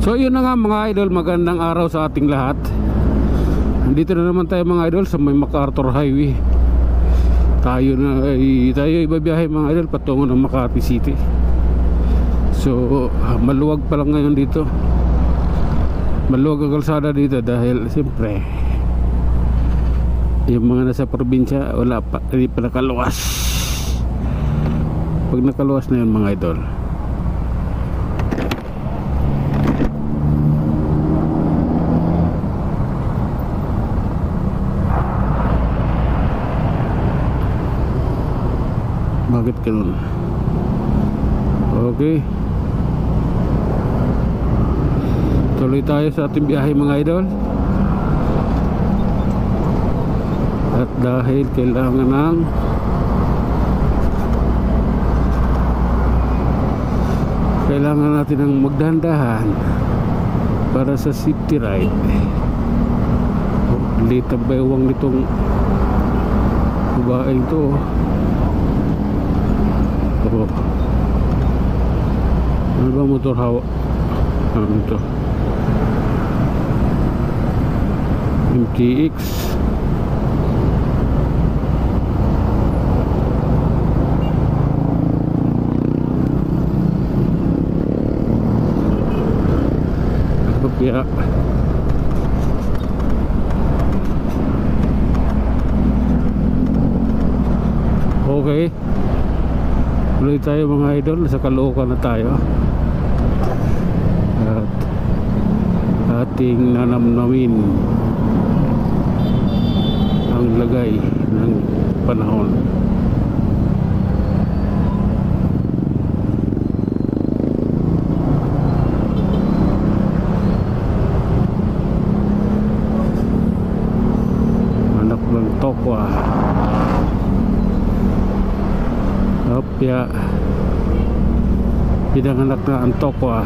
So yun na nga mga idol, magandang araw sa ating lahat. Nandito na naman tayo mga idol sa may MacArthur Highway. Tayo ibabiyahe mga idol patungo ng Makati City. So maluwag pa lang ngayon dito. Maluwag ang kalsada dito dahil siyempre yung mga nasa probinsya wala pa, hindi pa nakaluwas. Pag nakaluwas na yun mga idol, bakit ganun? Okay, tuloy tayo sa ating biyahe mga idol. At dahil kailangan natin ng magdahan-dahan para sa safety ride. Late ang baywang nitong babaeng to. Ano ba motor hawak? Ano ito? MTX. Kopya. Okay, tuloy tayo mga idol. Nasa Caloocan na tayo. At ating nanamnamin ang lagay ng panahon. Anak ng Tokwa, Opya, pinanganak na ang Tokwa.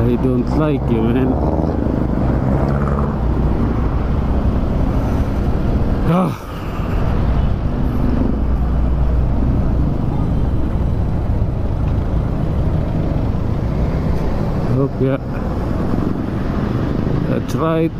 I don't like you, man. Okay, that's right.